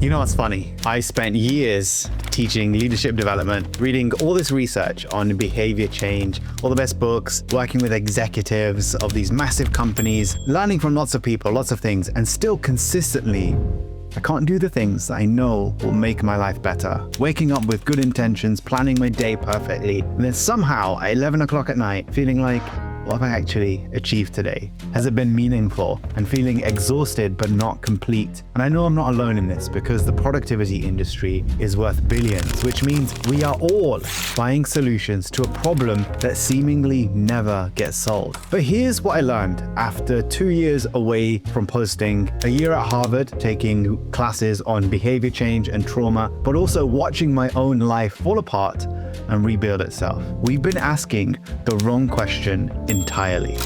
You know what's funny? I spent years teaching leadership development, reading all this research on behavior change, all the best books, working with executives of these massive companies, learning from lots of people, lots of things, and still consistently, I can't do the things that I know will make my life better. Waking up with good intentions, planning my day perfectly, and then somehow at 11 o'clock at night, feeling like, what have I actually achieved today? Has it been meaningful? And feeling exhausted but not complete. And I know I'm not alone in this because the productivity industry is worth billions, which means we are all buying solutions to a problem that seemingly never gets solved. But here's what I learned after 2 years away from posting, a year at Harvard taking classes on behavior change and trauma, but also watching my own life fall apart and rebuild itself. We've been asking the wrong question entirely.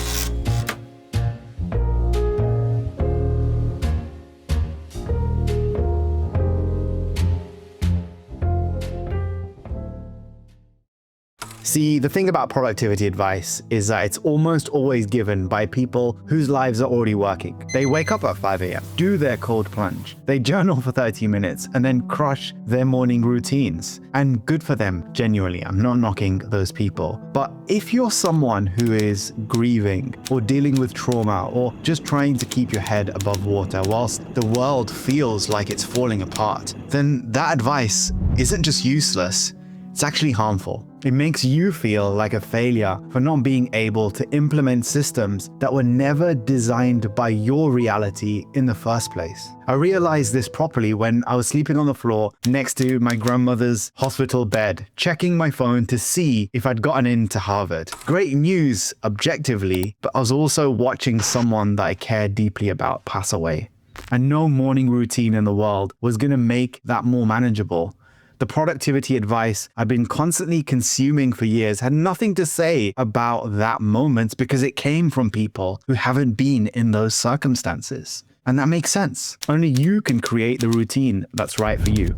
See, the thing about productivity advice is that it's almost always given by people whose lives are already working. They wake up at 5 a.m., do their cold plunge, they journal for 30 minutes, and then crush their morning routines. And good for them, genuinely. I'm not knocking those people. But if you're someone who is grieving or dealing with trauma or just trying to keep your head above water whilst the world feels like it's falling apart, then that advice isn't just useless, it's actually harmful. It makes you feel like a failure for not being able to implement systems that were never designed by your reality in the first place. I realized this properly when I was sleeping on the floor next to my grandmother's hospital bed, checking my phone to see if I'd gotten into Harvard. Great news objectively, but I was also watching someone that I care deeply about pass away. And no morning routine in the world was going to make that more manageable. The productivity advice I've been constantly consuming for years had nothing to say about that moment because it came from people who haven't been in those circumstances. And that makes sense. Only you can create the routine that's right for you.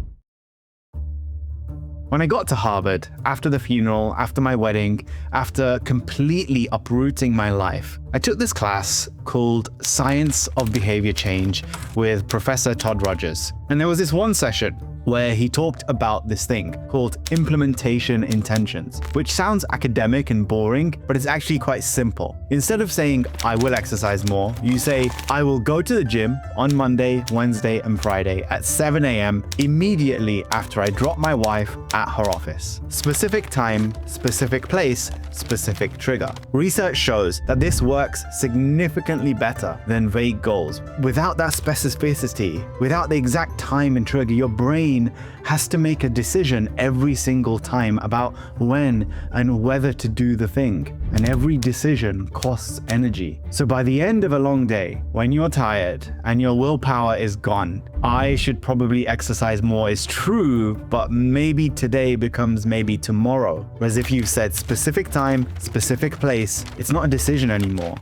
When I got to Harvard, after the funeral, after my wedding, after completely uprooting my life, I took this class called Science of Behavior Change with Professor Todd Rogers. And there was this one session where he talked about this thing called implementation intentions, which sounds academic and boring, but it's actually quite simple. Instead of saying, I will exercise more, you say, I will go to the gym on Monday, Wednesday, and Friday at 7 a.m. immediately after I drop my wife at her office. Specific time, specific place, specific trigger. Research shows that this works significantly better than vague goals. Without that specificity, without the exact time and trigger, your brain has to make a decision every single time about when and whether to do the thing. And every decision costs energy. So by the end of a long day, when you're tired and your willpower is gone, I should probably exercise more is true, but maybe today becomes maybe tomorrow. Whereas if you've said specific time, specific place, it's not a decision anymore.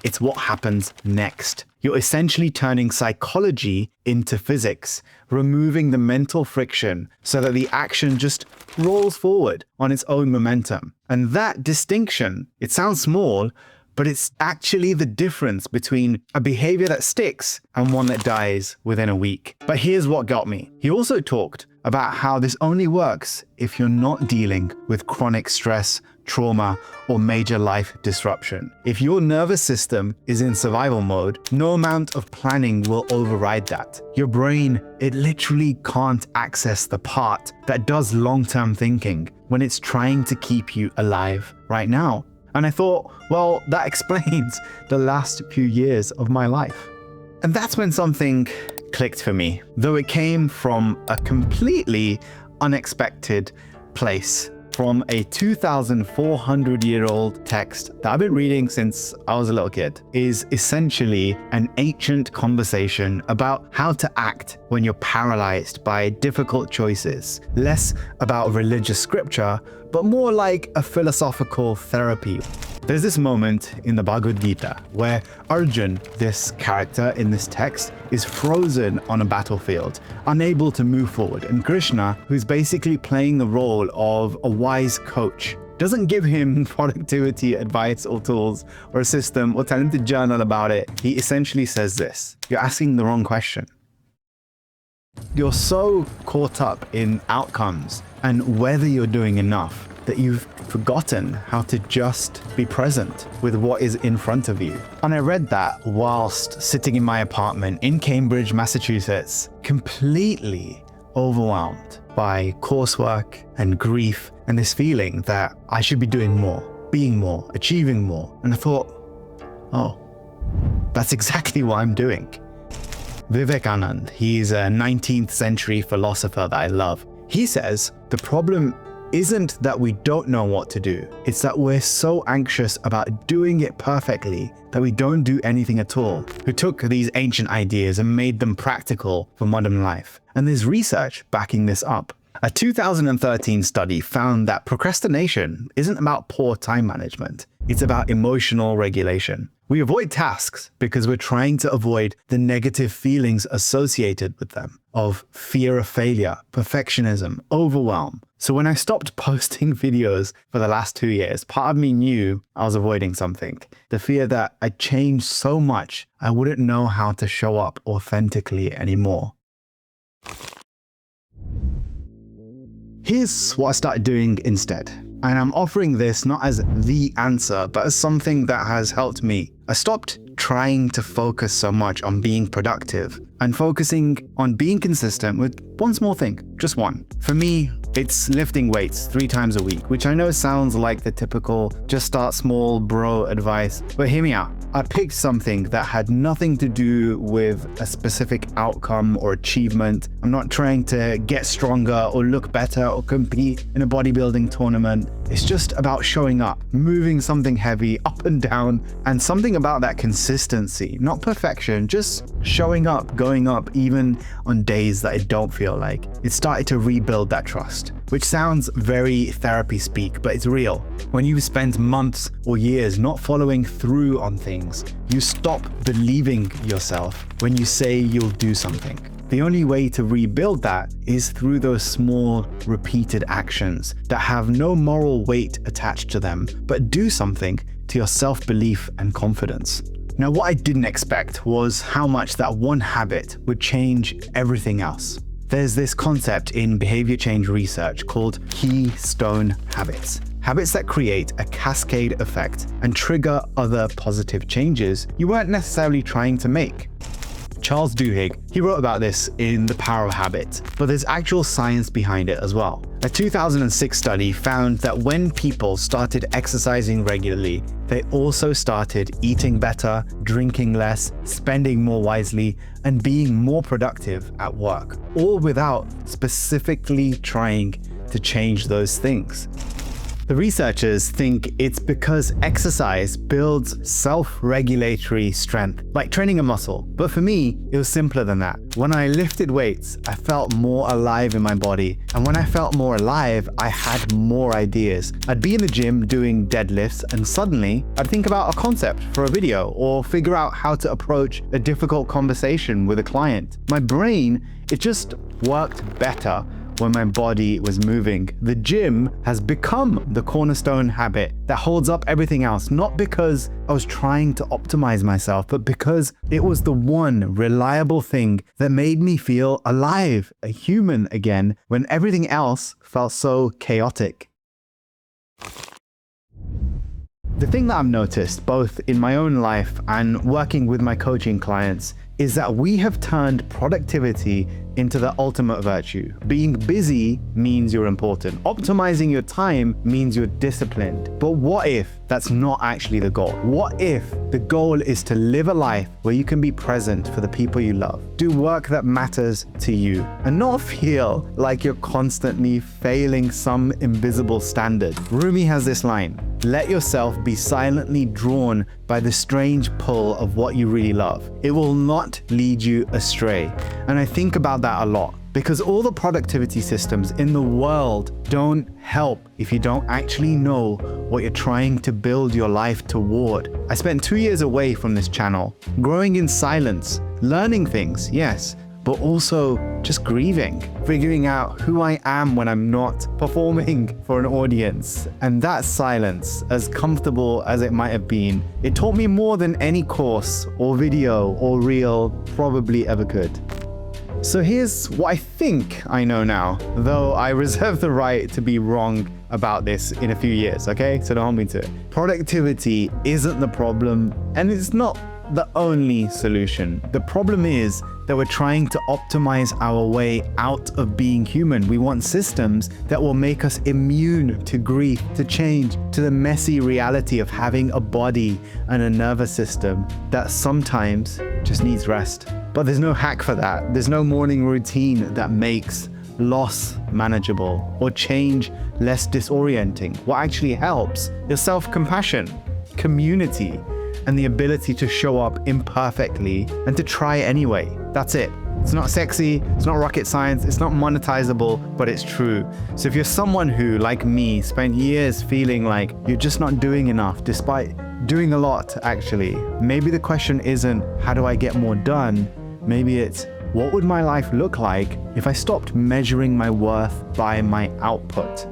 It's what happens next. You're essentially turning psychology into physics, removing the mental friction so that the action just rolls forward on its own momentum. And that distinction, it sounds small, but it's actually the difference between a behavior that sticks and one that dies within a week. But here's what got me. He also talked about how this only works if you're not dealing with chronic stress, trauma, or major life disruption. If your nervous system is in survival mode, no amount of planning will override that. Your brain, it literally can't access the part that does long-term thinking when it's trying to keep you alive right now. And I thought, well, that explains the last few years of my life. And that's when something clicked for me, though it came from a completely unexpected place. From a 2,400-year-old text that I've been reading since I was a little kid, is essentially an ancient conversation about how to act when you're paralyzed by difficult choices. Less about religious scripture, but more like a philosophical therapy. There's this moment in the Bhagavad Gita where Arjun, this character in this text, is frozen on a battlefield, unable to move forward. And Krishna, who's basically playing the role of a wise coach, doesn't give him productivity advice or tools or a system or tell him to journal about it. He essentially says this: you're asking the wrong question. You're so caught up in outcomes and whether you're doing enough that you've forgotten how to just be present with what is in front of you. And I read that whilst sitting in my apartment in Cambridge, Massachusetts, completely overwhelmed by coursework and grief and this feeling that I should be doing more, being more, achieving more. And I thought, oh, that's exactly what I'm doing. Vivekananda, he's a 19th century philosopher that I love. He says the problem isn't that we don't know what to do. It's that we're so anxious about doing it perfectly that we don't do anything at all. Who took these ancient ideas and made them practical for modern life. And there's research backing this up. A 2013 study found that procrastination isn't about poor time management. It's about emotional regulation. We avoid tasks because we're trying to avoid the negative feelings associated with them of fear of failure, perfectionism, overwhelm. So when I stopped posting videos for the last 2 years, part of me knew I was avoiding something. The fear that I'd changed so much, I wouldn't know how to show up authentically anymore. Here's what I started doing instead. And I'm offering this not as the answer, but as something that has helped me. I stopped trying to focus so much on being productive and focusing on being consistent with one small thing, just one. For me, it's lifting weights 3 times a week, which I know sounds like the typical just start small bro advice, but hear me out. I picked something that had nothing to do with a specific outcome or achievement. I'm not trying to get stronger or look better or compete in a bodybuilding tournament. It's just about showing up, moving something heavy up and down, and something about that consistency, not perfection, just showing up, going up even on days that I don't feel like. It started to rebuild that trust, which sounds very therapy speak, but it's real. When you've spent months or years not following through on things, you stop believing yourself when you say you'll do something. The only way to rebuild that is through those small, repeated actions that have no moral weight attached to them, but do something to your self-belief and confidence. Now, what I didn't expect was how much that one habit would change everything else. There's this concept in behavior change research called keystone habits. Habits that create a cascade effect and trigger other positive changes you weren't necessarily trying to make. Charles Duhigg, he wrote about this in The Power of Habit, but there's actual science behind it as well. A 2006 study found that when people started exercising regularly, they also started eating better, drinking less, spending more wisely, and being more productive at work, all without specifically trying to change those things. The researchers think it's because exercise builds self-regulatory strength, like training a muscle. But for me, it was simpler than that. When I lifted weights, I felt more alive in my body. And when I felt more alive, I had more ideas. I'd be in the gym doing deadlifts, and suddenly I'd think about a concept for a video or figure out how to approach a difficult conversation with a client. My brain, it just worked better when my body was moving. The gym has become the cornerstone habit that holds up everything else, not because I was trying to optimize myself, but because it was the one reliable thing that made me feel alive, a human again, when everything else felt so chaotic. The thing that I've noticed, both in my own life and working with my coaching clients, is that we have turned productivity into the ultimate virtue. Being busy means you're important. Optimizing your time means you're disciplined. But what if that's not actually the goal? What if the goal is to live a life where you can be present for the people you love, do work that matters to you, and not feel like you're constantly failing some invisible standard? Rumi has this line: let yourself be silently drawn by the strange pull of what you really love. It will not lead you astray. And I think about that a lot, because all the productivity systems in the world don't help if you don't actually know what you're trying to build your life toward. I spent 2 years away from this channel, growing in silence, learning things, yes, but also just grieving, figuring out who I am when I'm not performing for an audience. And that silence, as comfortable as it might have been, it taught me more than any course or video or reel probably ever could. So here's what I think I know now, though I reserve the right to be wrong about this in a few years, okay? So don't hold me to it. Productivity isn't the problem, and it's not the only solution. The problem is that we're trying to optimize our way out of being human. We want systems that will make us immune to grief, to change, to the messy reality of having a body and a nervous system that sometimes just needs rest. But there's no hack for that. There's no morning routine that makes loss manageable or change less disorienting. What actually helps is self-compassion, community, and the ability to show up imperfectly and to try anyway. That's it. It's not sexy, it's not rocket science, it's not monetizable, but it's true. So if you're someone who, like me, spent years feeling like you're just not doing enough despite doing a lot actually, maybe the question isn't how do I get more done? Maybe it's what would my life look like if I stopped measuring my worth by my output?